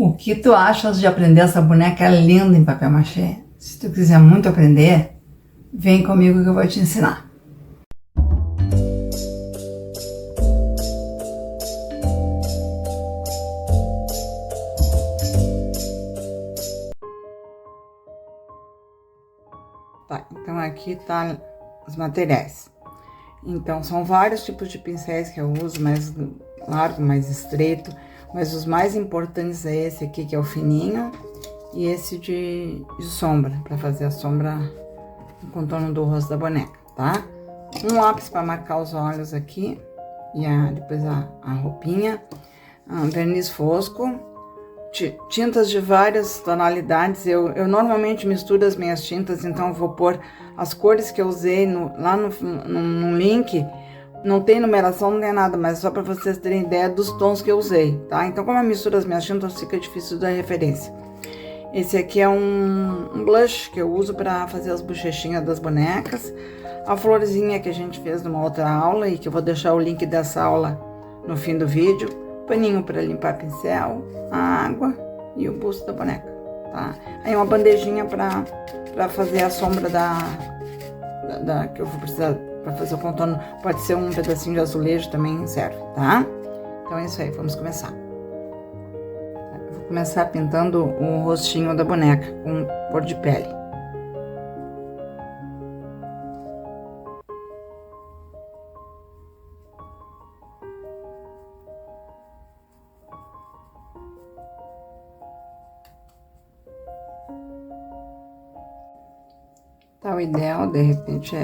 O que tu achas de aprender essa boneca linda em papel machê? Se tu quiser muito aprender, vem comigo que eu vou te ensinar. Tá, então aqui tá os materiais. Então são vários tipos de pincéis que eu uso, mais largo, mais estreito, mas os mais importantes é esse aqui, que é o fininho, e esse de sombra, para fazer a sombra no contorno do rosto da boneca, tá? Um lápis para marcar os olhos aqui, e depois a roupinha, verniz fosco, tintas de várias tonalidades. Eu normalmente misturo as minhas tintas, então eu vou pôr as cores que eu usei lá no link. Não tem numeração, não tem nada, mas só para vocês terem ideia dos tons que eu usei, tá? Então, como eu misturo as minhas tintas, fica difícil dar referência. Esse aqui é um blush que eu uso para fazer as bochechinhas das bonecas. A florzinha que a gente fez numa outra aula e que eu vou deixar o link dessa aula no fim do vídeo. Paninho para limpar pincel, a água e o busto da boneca, tá? Aí uma bandejinha para fazer a sombra que eu vou precisar para fazer o contorno. Pode ser um pedacinho de azulejo também serve, tá? Então é isso aí, vamos começar. Eu vou começar pintando o rostinho da boneca com cor de pele. Tá, o ideal, de repente,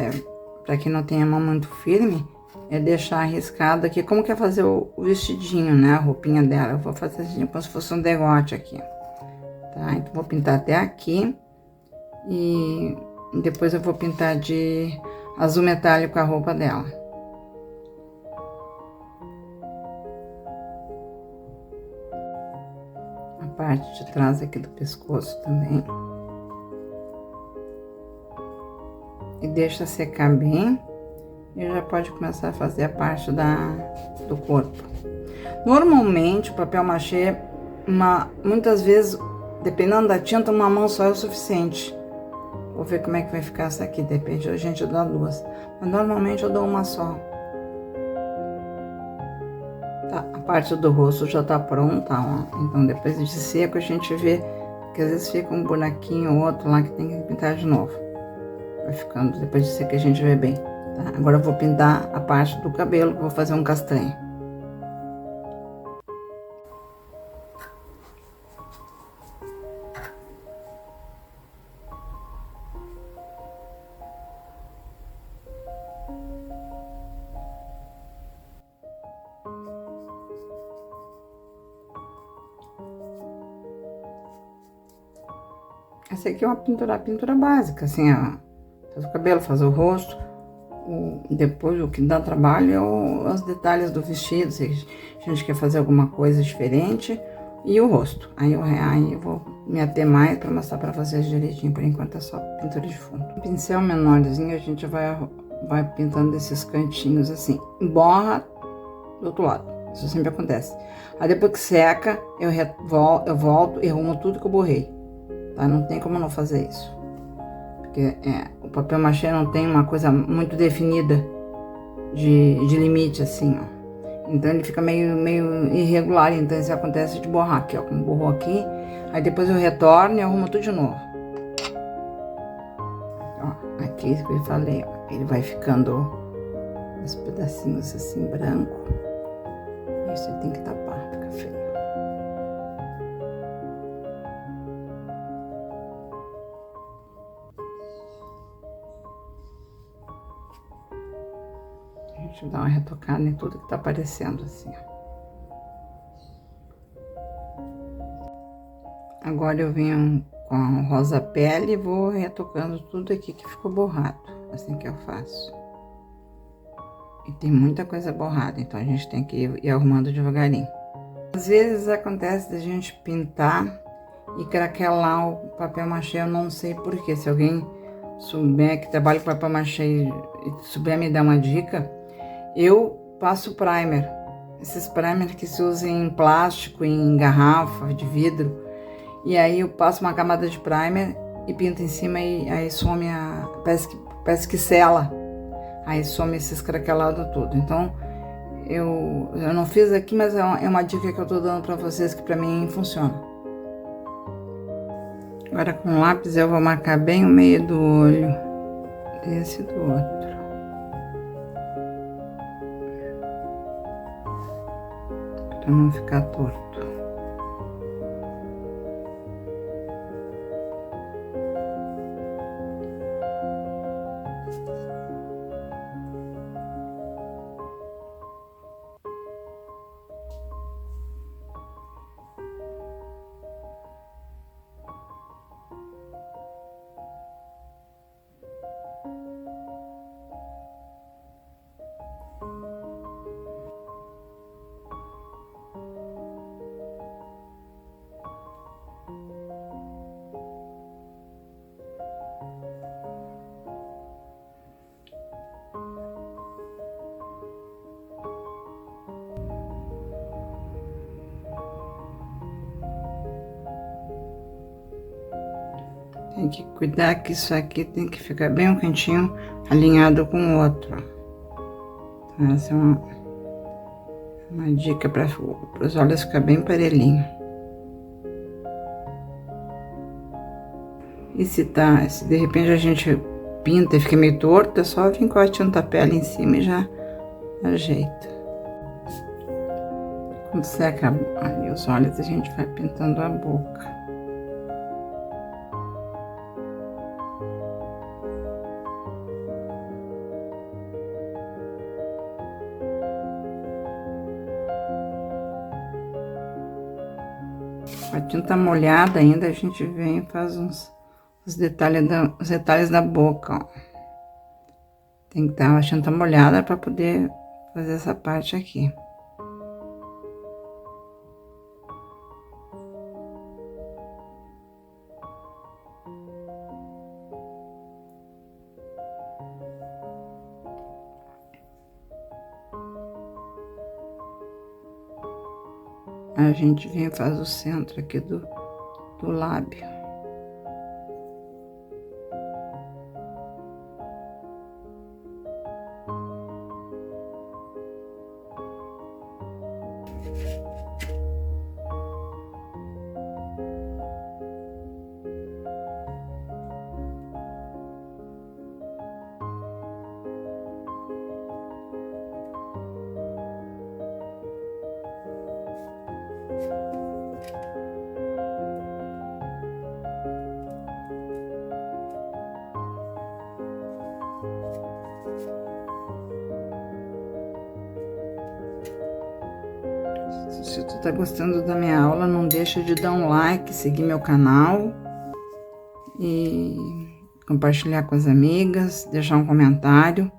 para quem não tem a mão muito firme, é deixar arriscado aqui, como que é fazer o vestidinho, né, a roupinha dela. Eu vou fazer assim, como se fosse um degote aqui, tá? Então, vou pintar até aqui, e depois eu vou pintar de azul metálico a roupa dela. A parte de trás aqui do pescoço também. E deixa secar bem, e já pode começar a fazer a parte do corpo. Normalmente, o papel machê, muitas vezes, dependendo da tinta, uma mão só é o suficiente. Vou ver como é que vai ficar essa aqui, depende, a gente dá duas. Mas normalmente eu dou uma só. Tá, a parte do rosto já tá pronta, ó. Então depois de seco a gente vê que às vezes fica um buraquinho ou outro lá que tem que pintar de novo. Vai ficando, depois de seco a gente vê bem, tá? Agora eu vou pintar a parte do cabelo, vou fazer um castanho. Essa aqui é uma pintura básica, assim, ó. Faz o cabelo, faz o rosto. Depois o que dá trabalho é os detalhes do vestido, se a gente quer fazer alguma coisa diferente. E o rosto. Aí eu vou me ater mais para mostrar para vocês direitinho. Por enquanto é só pintura de fundo. Um pincel menorzinho a gente vai pintando esses cantinhos assim. Borra do outro lado. Isso sempre acontece. Aí depois que seca, eu volto e arrumo tudo que eu borrei. Tá? Não tem como não fazer isso. Porque o papel machê não tem uma coisa muito definida de limite, assim, ó. Então ele fica meio irregular, então isso acontece de borrar aqui, ó. Como borrou aqui, aí depois eu retorno e arrumo tudo de novo. Ó, aqui que eu falei, ó, ele vai ficando uns pedacinhos assim, branco. Isso aí tem que tapar, fica feio. A gente dá uma retocada em tudo que tá aparecendo, assim, ó. Agora eu venho com a rosa pele e vou retocando tudo aqui que ficou borrado, assim que eu faço. E tem muita coisa borrada, então a gente tem que ir arrumando devagarinho. Às vezes acontece da gente pintar e craquelar o papel machê, eu não sei porquê. Se alguém souber que trabalha com papel machê e souber me dar uma dica, eu passo primer esses primers que se usam em plástico, em garrafa de vidro. E aí eu passo uma camada de primer e pinto em cima e aí some parece que sela. Aí some esses craquelados tudo. Então, eu não fiz aqui, mas é uma dica que eu tô dando pra vocês que pra mim funciona. Agora com lápis eu vou marcar bem o meio do olho desse e do outro. Pra não ficar torto. Tem que cuidar que isso aqui tem que ficar bem um cantinho alinhado com o outro. Então, essa é uma dica para os olhos ficar bem parelhinho. E se de repente a gente pinta e fica meio torto, é só vir com a tinta pele em cima e já ajeita. Quando seca ali os olhos, a gente vai pintando a boca. Com a tinta molhada ainda, a gente vem e faz os detalhes da boca, ó. Tem que dar uma tinta molhada para poder fazer essa parte aqui. A gente vem e faz o centro aqui do lábio. Se tu tá gostando da minha aula, não deixa de dar um like, seguir meu canal e compartilhar com as amigas, deixar um comentário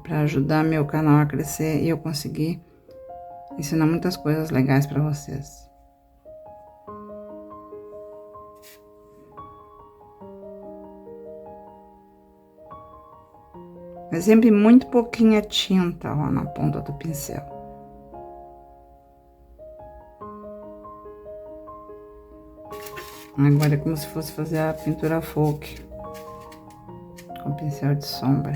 para ajudar meu canal a crescer e eu conseguir ensinar muitas coisas legais para vocês. É sempre muito pouquinha tinta, ó, na ponta do pincel. Agora é como se fosse fazer a pintura folk com pincel de sombra.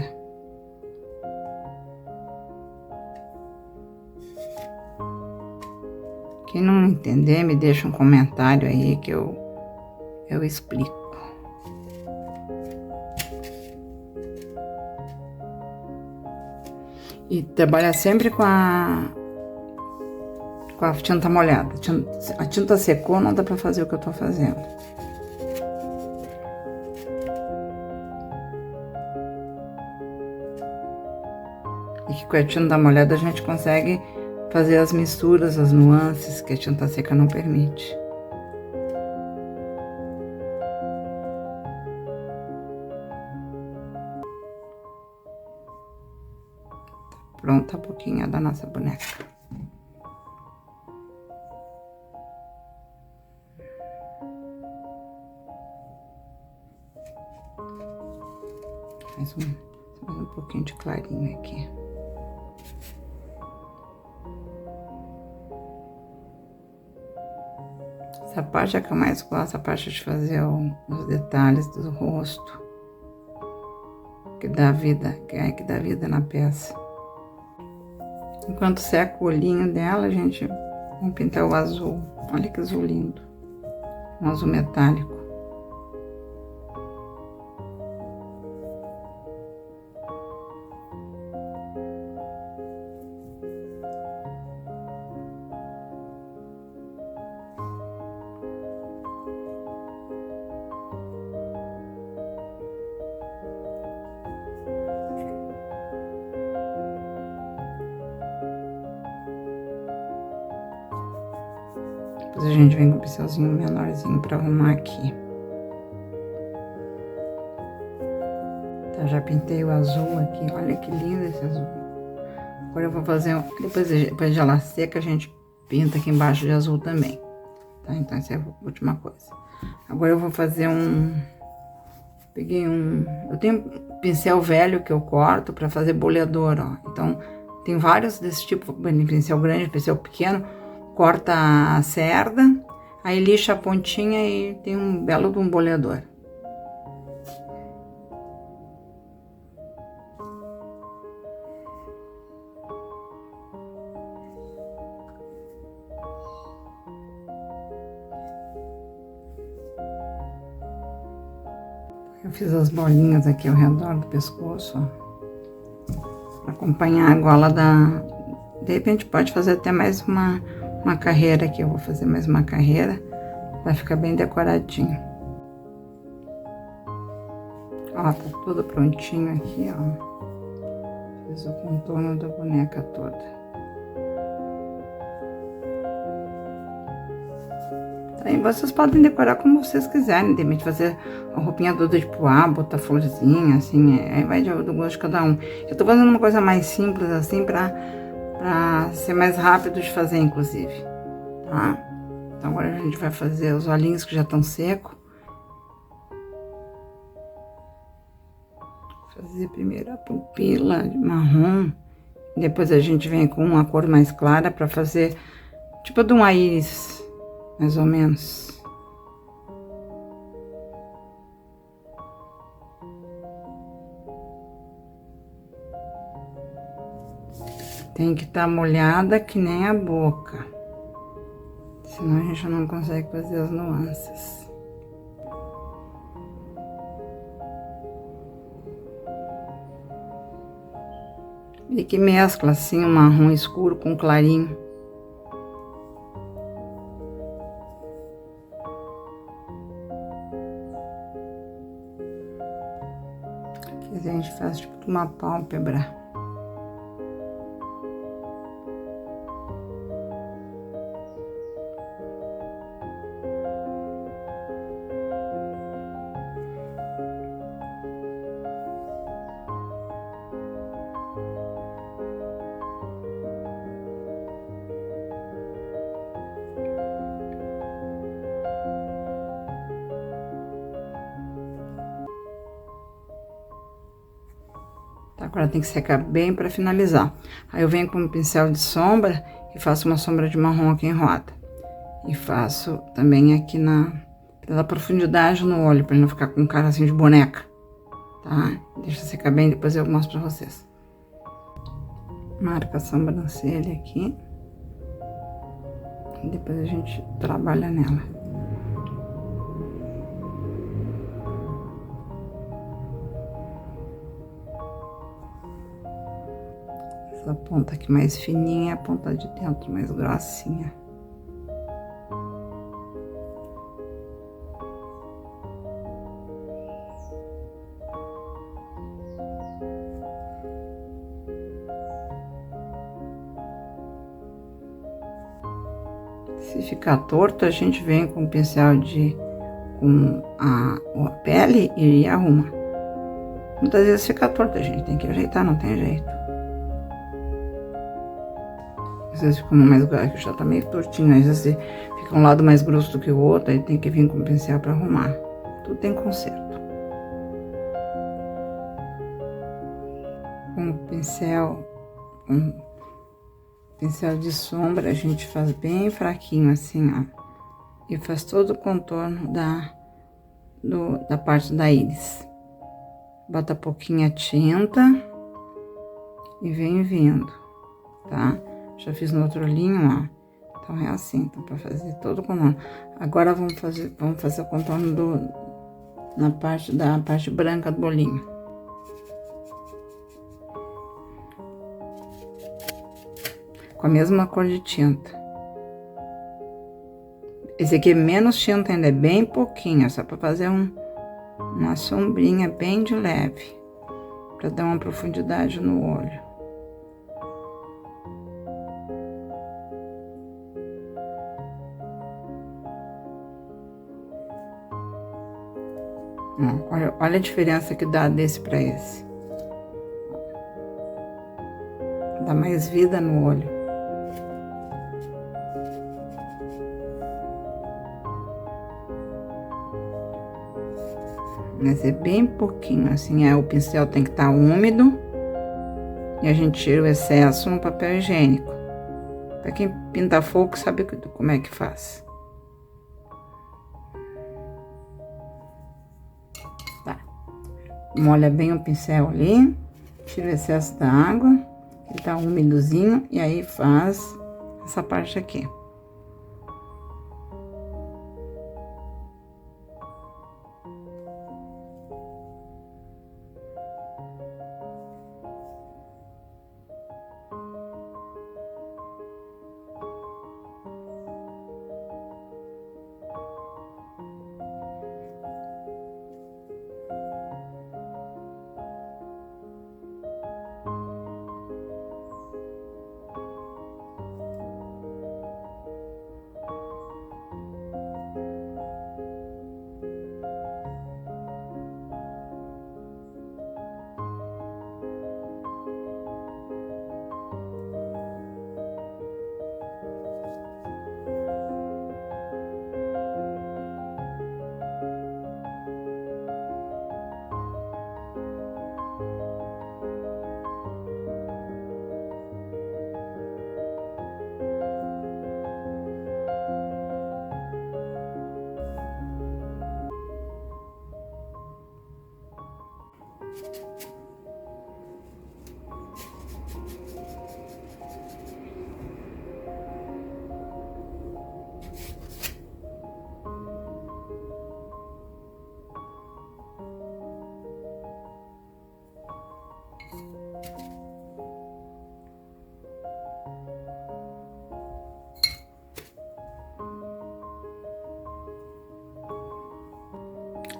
Quem não entender, me deixa um comentário aí que eu explico. E trabalhar sempre com a tinta molhada. A tinta secou, não dá pra fazer o que eu tô fazendo. E que com a tinta molhada a gente consegue fazer as misturas, as nuances que a tinta seca não permite. Tá pronta a boquinha da nossa boneca. Mais um pouquinho de clarinho aqui. Essa parte é a que eu mais gosto, a parte de fazer os detalhes do rosto. Que dá vida, que dá vida na peça. Enquanto seca o olhinho dela, gente, vamos pintar o azul. Olha que azul lindo. Um azul metálico. Depois a gente vem com um pincelzinho menorzinho pra arrumar aqui. Tá, já pintei o azul aqui, olha que lindo esse azul. Agora eu vou fazer, depois de ela seca, a gente pinta aqui embaixo de azul também. Tá, então essa é a última coisa. Agora eu vou fazer eu tenho um pincel velho que eu corto pra fazer boleador, ó. Então, tem vários desse tipo, pincel grande, pincel pequeno. Corta a cerda, aí lixa a pontinha e tem um belo de um boleador. Eu fiz as bolinhas aqui ao redor do pescoço, ó, pra acompanhar a gola da... De repente pode fazer até mais uma carreira aqui, eu vou fazer mais uma carreira, vai ficar bem decoradinho. Ó, tá tudo prontinho aqui, ó. Fiz o contorno da boneca toda. Aí vocês podem decorar como vocês quiserem, de repente fazer a roupinha toda de poá, botar florzinha, assim, aí vai do gosto de cada um. Eu tô fazendo uma coisa mais simples, assim, pra ser mais rápido de fazer, inclusive, tá? Então, agora a gente vai fazer os olhinhos que já estão secos. Fazer primeiro a pupila de marrom, depois a gente vem com uma cor mais clara pra fazer, tipo de uma íris, mais ou menos. Tem que estar molhada que nem a boca, senão a gente não consegue fazer as nuances. E que mescla assim o marrom escuro com clarinho. Aqui a gente faz tipo uma pálpebra. Agora tem que secar bem para finalizar. Aí eu venho com um pincel de sombra e faço uma sombra de marrom aqui em roda. E faço também aqui pela profundidade no olho, para ele não ficar com cara assim de boneca, tá? Deixa secar bem, depois eu mostro pra vocês. Marca a sobrancelha aqui. E depois a gente trabalha nela. Essa ponta aqui mais fininha, a ponta de dentro mais grossinha. Se ficar torto, a gente vem com o pincel com a pele e arruma. Muitas vezes fica torto, a gente tem que ajeitar, não tem jeito. Às vezes fica um mais grosso, já tá meio tortinho, às vezes fica um lado mais grosso do que o outro, aí tem que vir com o pincel pra arrumar. Tudo tem conserto. Com o pincel de sombra, a gente faz bem fraquinho assim, ó. e faz todo o contorno da parte da íris. Bota pouquinha tinta e vem vindo, tá? Já fiz no outro olhinho, ó. Então, é assim, então, pra fazer todo o contorno. Agora, vamos fazer o contorno na parte branca do bolinho. Com a mesma cor de tinta. Esse aqui é menos tinta ainda, é bem pouquinho, só pra fazer uma sombrinha bem de leve. Pra dar uma profundidade no olho. Olha a diferença que dá desse pra esse. Dá mais vida no olho. Mas é bem pouquinho, assim, o pincel tem que estar úmido. E a gente tira o excesso no papel higiênico. Pra quem pinta fogo sabe como é que faz. Tá. Molha bem o pincel ali. Tira o excesso da água. Ele tá úmidozinho. E aí faz essa parte aqui.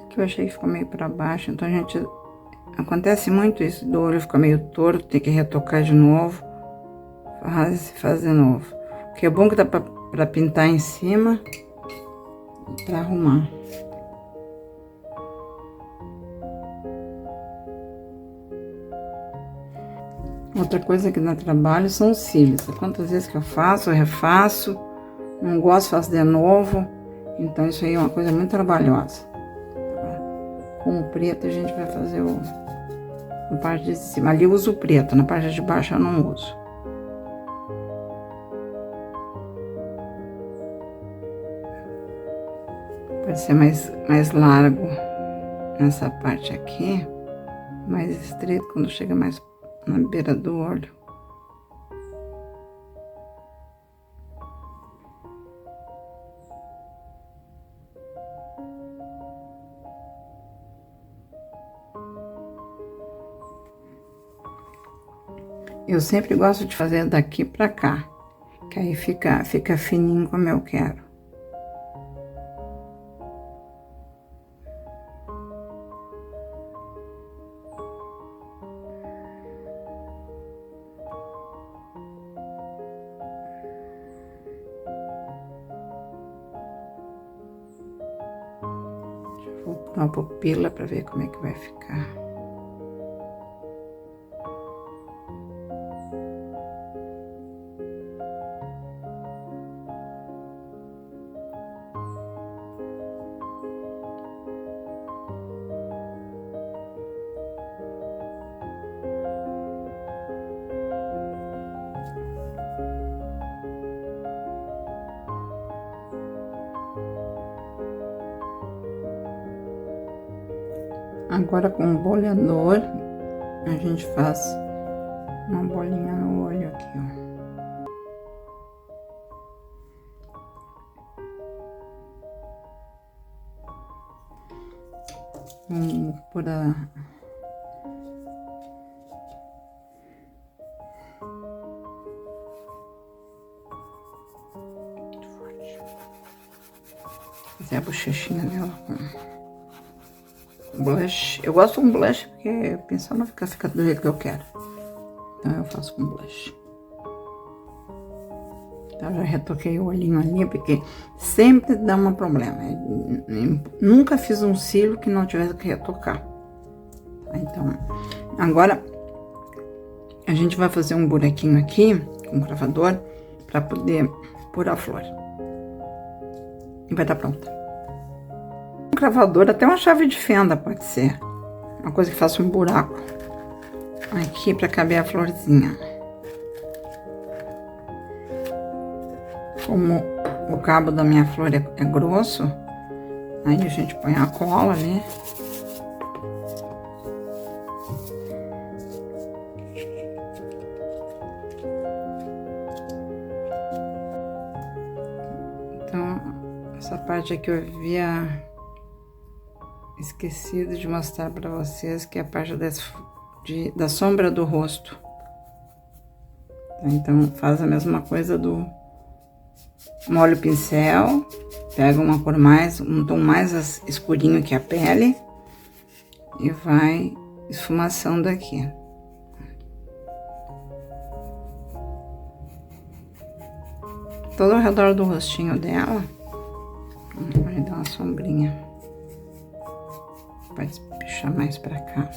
Que eu achei que ficou meio pra baixo, então a gente... Acontece muito isso, do olho ficar meio torto, tem que retocar de novo. Faz de novo. Porque é bom que dá pra pintar em cima e pra arrumar. Outra coisa que dá trabalho são os cílios. Quantas vezes que eu faço, eu refaço. Não gosto, faço de novo. Então isso aí é uma coisa muito trabalhosa. Com o preto a gente vai fazer a parte de cima. Ali eu uso o preto, na parte de baixo eu não uso. Pode ser mais largo nessa parte aqui, mais estreito quando chega mais na beira do olho. Eu sempre gosto de fazer daqui pra cá, que aí fica fininho como eu quero. Vou pôr uma pupila pra ver como é que vai ficar. Agora com o boleador, a gente faz uma bolinha no olho aqui, ó. Vamos por a... fazer a bochechinha dela com blush. Eu gosto com blush porque o pincel não fica do jeito que eu quero. Então eu faço com blush. Então já retoquei o olhinho ali, porque sempre dá um problema. Nunca fiz um cílio que não tivesse que retocar. Então, agora a gente vai fazer um buraquinho aqui com o cravador para poder pôr a flor. E vai estar pronta. Um cravador, até uma chave de fenda pode ser. Uma coisa que faça um buraco aqui para caber a florzinha. Como o cabo da minha flor é grosso, aí a gente põe a cola ali. Então, essa parte aqui eu havia esquecido de mostrar para vocês, que é a parte da sombra do rosto. Então, faz a mesma coisa molha o pincel, pega uma cor um tom mais escurinho que a pele e vai esfumaçando aqui. Todo ao redor do rostinho dela, vai dar uma sombrinha. Pode puxar mais pra cá.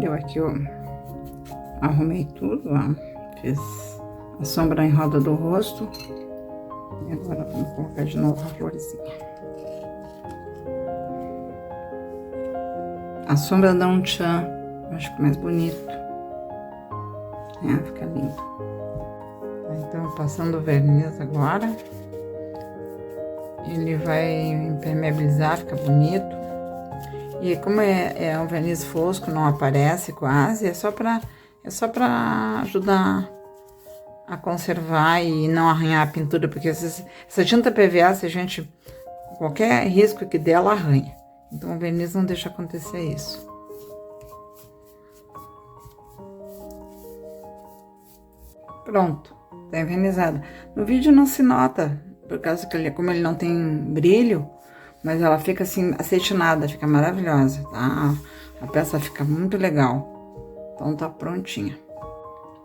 Deu aqui, ó, arrumei tudo, ó, fiz a sombra em roda do rosto. E agora vamos colocar de novo a florzinha. A sombra dá um tchan, acho que mais bonito. Fica lindo. Então, passando o verniz agora. Ele vai impermeabilizar, fica bonito. E como é um verniz fosco, não aparece quase, é só pra ajudar a conservar e não arranhar a pintura, porque essa tinta PVA, se a gente, qualquer risco que dela arranha. Então o verniz não deixa acontecer isso. Pronto, tá envernizada. No vídeo não se nota, por causa que como ele não tem brilho, mas ela fica assim, acetinada, fica maravilhosa, tá? A peça fica muito legal. Então tá prontinha.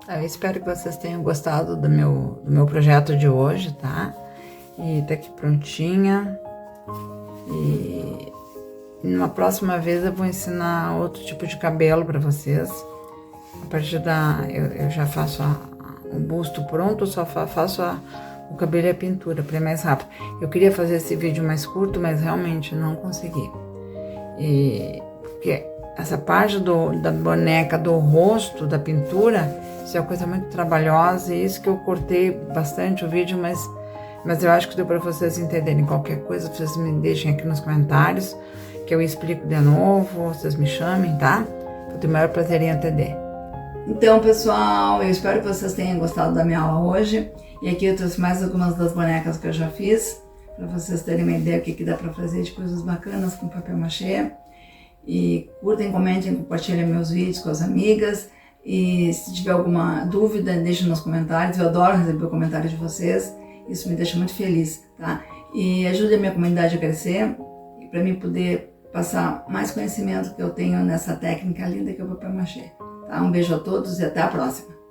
Eu espero que vocês tenham gostado do meu projeto de hoje, tá? E tá aqui prontinha. E numa próxima vez eu vou ensinar outro tipo de cabelo pra vocês. A partir eu já faço o busto pronto, eu só faço o cabelo e a pintura, para ir mais rápido. Eu queria fazer esse vídeo mais curto, mas realmente não consegui. Porque essa parte da boneca, do rosto, da pintura, isso é uma coisa muito trabalhosa, e isso que eu cortei bastante o vídeo, mas eu acho que deu para vocês entenderem. Qualquer coisa, vocês me deixem aqui nos comentários, que eu explico de novo, vocês me chamem, tá? Eu tenho o maior prazer em atender. Então, pessoal, eu espero que vocês tenham gostado da minha aula hoje. E aqui eu trouxe mais algumas das bonecas que eu já fiz, para vocês terem uma ideia do que dá para fazer de coisas bacanas com papel machê. E curtem, comentem, compartilhem meus vídeos com as amigas. E se tiver alguma dúvida, deixem nos comentários. Eu adoro receber o comentário de vocês. Isso me deixa muito feliz, tá? E ajude a minha comunidade a crescer, e para mim poder passar mais conhecimento que eu tenho nessa técnica linda que é o papel machê. Tá? Um beijo a todos e até a próxima!